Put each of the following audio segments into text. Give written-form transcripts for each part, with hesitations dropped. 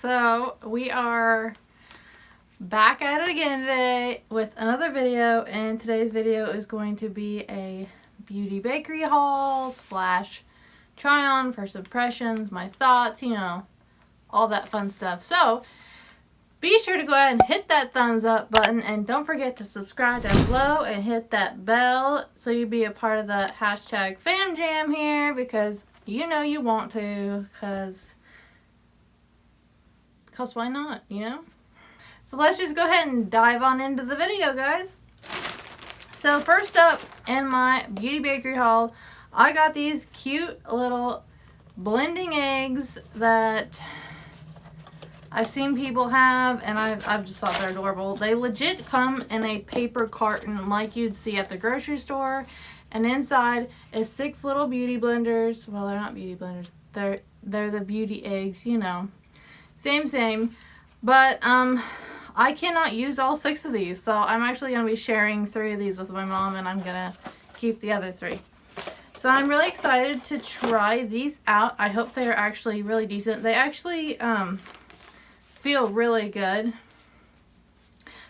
So we are back at it again today with another video, and today's video is going to be a beauty bakery haul slash try on, first impressions, my thoughts, you know, all that fun stuff. So be sure to go ahead and hit that thumbs up button, and don't forget to subscribe down below and hit that bell so you be a part of the hashtag fam jam here, because you know you want to, because why not, you know? So let's just go ahead and dive on into the video, guys. So first up in my beauty bakery haul, I got these cute little blending eggs that I've seen people have, and I've just thought they're adorable. They legit come in a paper carton like you'd see at the grocery store, and inside is 6 little beauty blenders. Well, they're not beauty blenders. They're the beauty eggs, you know. Same. But I cannot use all 6 of these, so I'm actually going to be sharing 3 of these with my mom, and I'm going to keep the other 3. So I'm really excited to try these out. I hope they're actually really decent. They actually feel really good.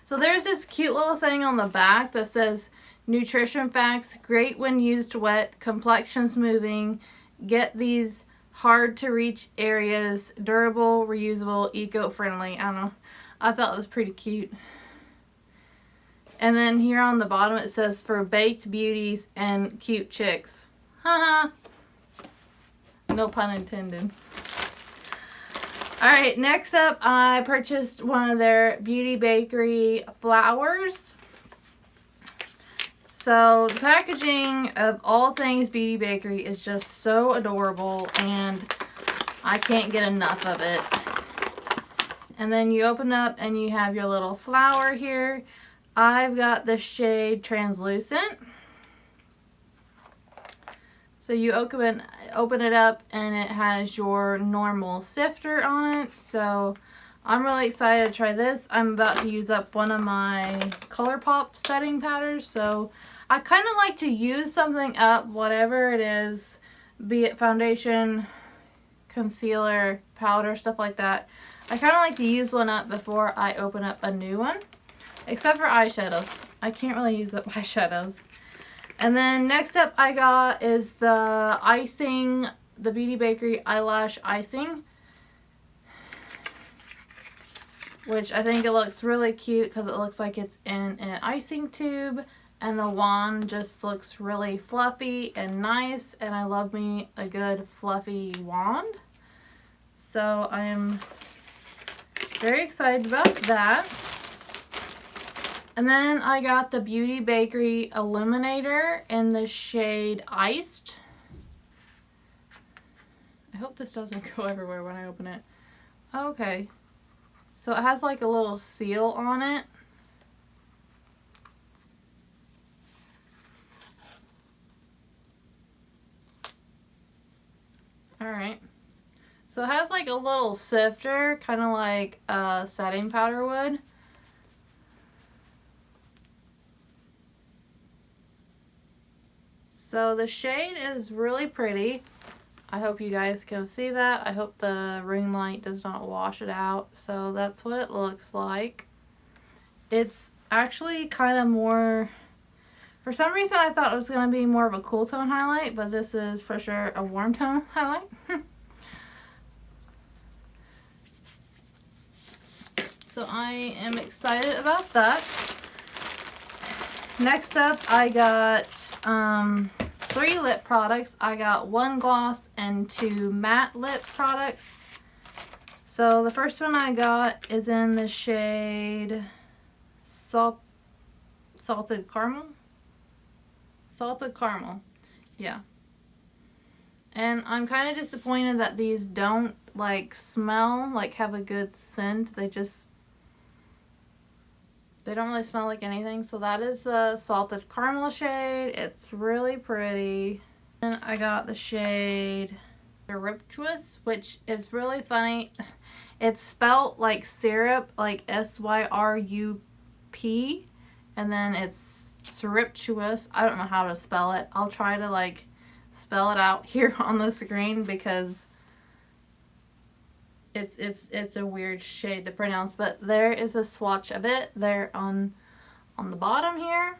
So there's this cute little thing on the back that says nutrition facts, great when used wet, complexion smoothing, get these hard to reach areas, durable, reusable, eco-friendly. I don't know. I thought it was pretty cute. And then here on the bottom it says for baked beauties and cute chicks. Haha. No pun intended. Alright, next up I purchased one of their Beauty Bakery flowers. So the packaging of all things Beauty Bakery is just so adorable, and I can't get enough of it. And then you open up and you have your little flower here. I've got the shade Translucent. So you open it up and it has your normal sifter on it. So I'm really excited to try this. I'm about to use up one of my ColourPop setting powders. So I kind of like to use something up, whatever it is, be it foundation, concealer, powder, stuff like that. I kind of like to use one up before I open up a new one. Except for eyeshadows. I can't really use up eyeshadows. And then next up I got is the icing, the Beauty Bakery eyelash icing, which I think it looks really cute because it looks like it's in an icing tube, and the wand just looks really fluffy and nice, and I love me a good fluffy wand. So I am very excited about that. And then I got the Beauty Bakery Illuminator in the shade Iced. I hope this doesn't go everywhere when I open it. Okay. So it has like a little seal on it. Alright. So it has like a little sifter, kind of like a setting powder would. So the shade is really pretty. I hope you guys can see that. I hope the ring light does not wash it out. So that's what it looks like. It's actually kind of more, for some reason I thought it was going to be more of a cool tone highlight, but this is for sure a warm tone highlight. So I am excited about that. Next up I got 3 lip products. I got 1 gloss and 2 matte lip products. So the first one I got is in the shade Salted Caramel. Salted Caramel. Yeah. And I'm kind of disappointed that these don't like smell, like have a good scent. They don't really smell like anything. So that is the Salted Caramel shade. It's really pretty. And I got the shade Syruptuous, which is really funny. It's spelled like syrup, like S-Y-R-U-P. And then it's Syruptuous. I don't know how to spell it. I'll try to like spell it out here on the screen because it's a weird shade to pronounce, but there is a swatch of it there on the bottom here.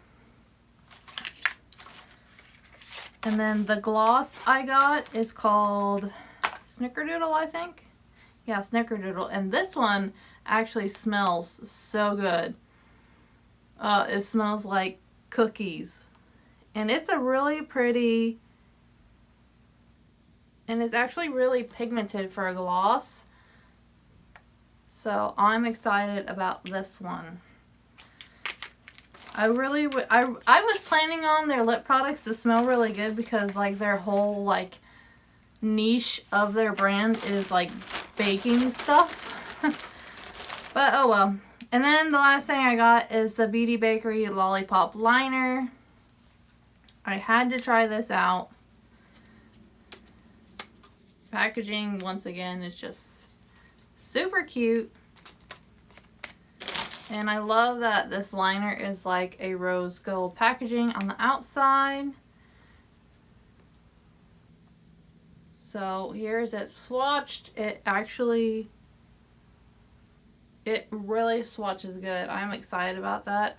And then the gloss I got is called Snickerdoodle, I think. Yeah, Snickerdoodle. And this one actually smells so good. It smells like cookies. And it's a really pretty, and it's actually really pigmented for a gloss. So I'm excited about this one. I was planning on their lip products to smell really good because like their whole like niche of their brand is like baking stuff. But oh well. And then the last thing I got is the Beauty Bakerie Lollipop Liner. I had to try this out. Packaging, once again, is just super cute. And I love that this liner is like a rose gold packaging on the outside. So here's it swatched. It really swatches good. I'm excited about that.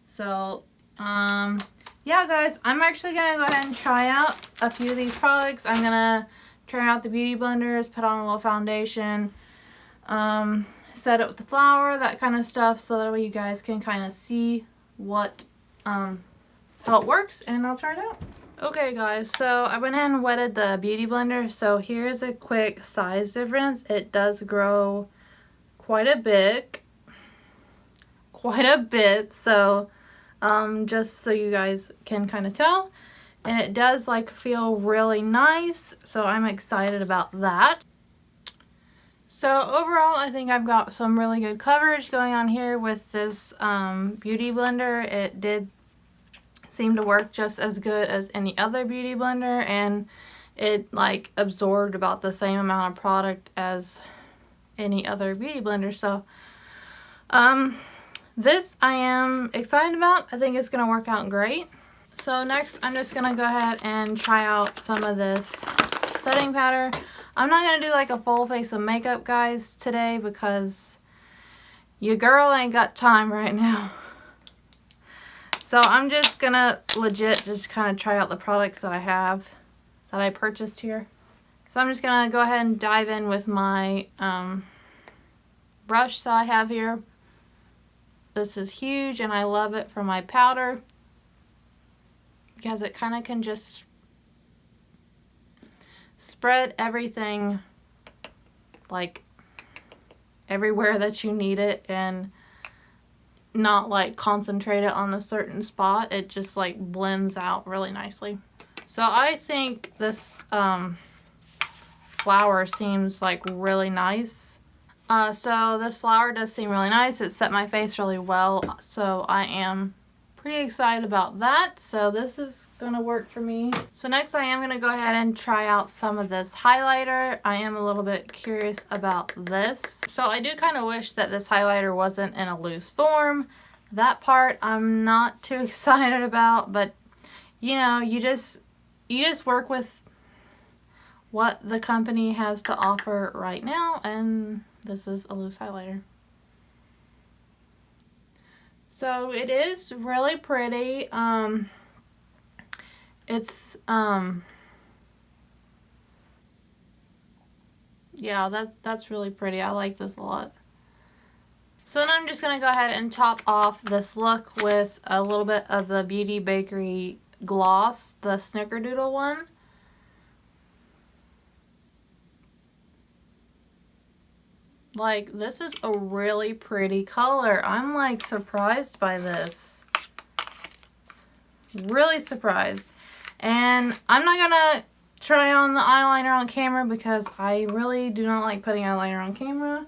So, yeah guys, I'm actually going to go ahead and try out a few of these products. I'm going to try out the beauty blenders, put on a little foundation, set it with the flour, that kind of stuff, so that way you guys can kind of see what, how it works, and I'll try it out. Okay guys, so I went ahead and wetted the beauty blender. So here's a quick size difference. It does grow quite a bit, so just so you guys can kind of tell. And it does like feel really nice, so I'm excited about that. So overall, I think I've got some really good coverage going on here with this beauty blender. It did seem to work just as good as any other beauty blender, and it like absorbed about the same amount of product as any other beauty blender. So this I am excited about. I think it's gonna work out great. So next I'm just gonna go ahead and try out some of this setting powder. I'm not gonna do like a full face of makeup guys today because your girl ain't got time right now. So I'm just gonna legit just kind of try out the products that I have, that I purchased here. So I'm just gonna go ahead and dive in with my brush that I have here. This is huge and I love it for my powder because it kind of can just spread everything like everywhere that you need it, and not like concentrate it on a certain spot. It just like blends out really nicely. So I think this flower seems like really nice. So this flower does seem really nice. It set my face really well, so I am pretty excited about that. So this is gonna work for me. So next I am gonna go ahead and try out some of this highlighter. I am a little bit curious about this. So I do kind of wish that this highlighter wasn't in a loose form. That part I'm not too excited about, but you know, you just work with what the company has to offer right now, and this is a loose highlighter. So it is really pretty. Yeah, that's really pretty. I like this a lot. So then I'm just going to go ahead and top off this look with a little bit of the Beauty Bakerie gloss, the Snickerdoodle one. Like, this is a really pretty color. I'm like surprised by this. Really surprised. And I'm not gonna try on the eyeliner on camera because I really do not like putting eyeliner on camera.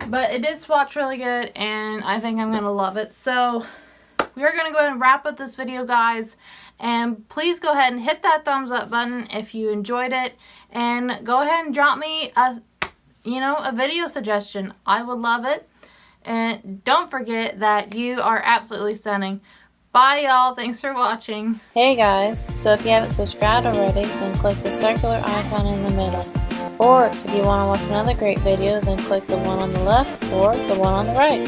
But it did swatch really good and I think I'm gonna love it. So we are gonna go ahead and wrap up this video, guys. And please go ahead and hit that thumbs up button if you enjoyed it. And go ahead and drop me a video suggestion. I would love it. And don't forget that you are absolutely stunning. Bye, y'all. Thanks for watching. Hey guys, so if you haven't subscribed already, then click the circular icon in the middle. Or if you want to watch another great video, then click the one on the left or the one on the right.